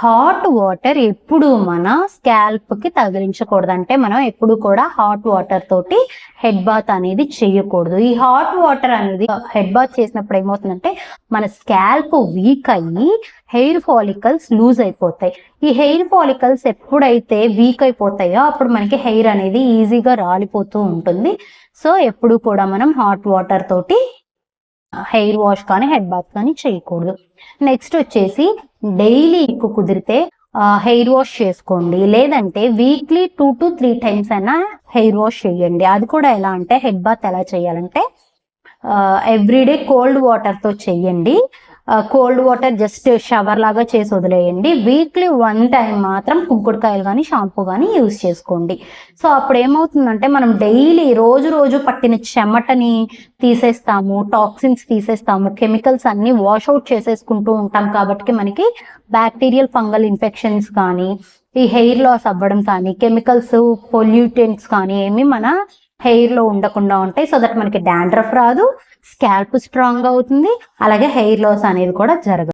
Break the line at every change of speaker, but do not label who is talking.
Hot water ఎప్పుడు మన scalp కి తగిలించకూడదు. అంటే మనం ఎప్పుడు కూడా హాట్ వాటర్ తోటి హెడ్ బాత్ అనేది చేయకూడదు. ఈ హాట్ వాటర్ అనేది హెడ్ బాత్ చేసినప్పుడు ఏమవుతుందంటే మన స్కాల్ప్ వీక్ అయ్యి హెయిర్ ఫాలికల్స్ లూజ్ అయిపోతాయి. ఈ హెయిర్ ఫాలికల్స్ ఎప్పుడైతే వీక్ అయిపోతాయో అప్పుడు మనకి హెయిర్ అనేది ఈజీగా రాలిపోతూ ఉంటుంది. సో ఎప్పుడు కూడా మనం హాట్ వాటర్ తోటి హెయిర్ వాష్ కానీ హెడ్ బాత్ కానీ చేయకూడదు. నెక్స్ట్ వచ్చేసి డైలీ కుదిరితే హెయిర్ వాష్ చేసుకోండి, లేదంటే వీక్లీ 2 to 3 times అయినా హెయిర్ వాష్ చేయండి. అది కూడా ఎలా అంటే హెడ్ బాత్ ఎలా చేయాలంటే ఎవ్రీడే కోల్డ్ వాటర్ తో చెయ్యండి. కోల్డ్ వాటర్ జస్ట్ షవర్ లాగా చేసి వదిలేయండి. వీక్లీ 1 time మాత్రం కుంకుడుకాయలు కానీ షాంపూ కానీ యూజ్ చేసుకోండి. సో అప్పుడు ఏమవుతుందంటే మనం డైలీ రోజు పట్టిన చెమటని తీసేస్తాము, టాక్సిన్స్ తీసేస్తాము, కెమికల్స్ అన్ని వాష్అవుట్ చేసేసుకుంటూ ఉంటాం. కాబట్టి మనకి బ్యాక్టీరియల్ ఫంగల్ ఇన్ఫెక్షన్స్ కానీ ఈ హెయిర్ లాస్ అవ్వడం కానీ కెమికల్స్ పొల్యూటెంట్స్ కానీ ఏమి మన హెయిర్ లో ఉండకుండా ఉంటాయి. సో దట్ మనకి డాండ్రఫ్ రాదు, స్కాల్ప్ స్ట్రాంగ్ అవుతుంది, అలాగే హెయిర్ లాస్ అనేది కూడా జరగదు.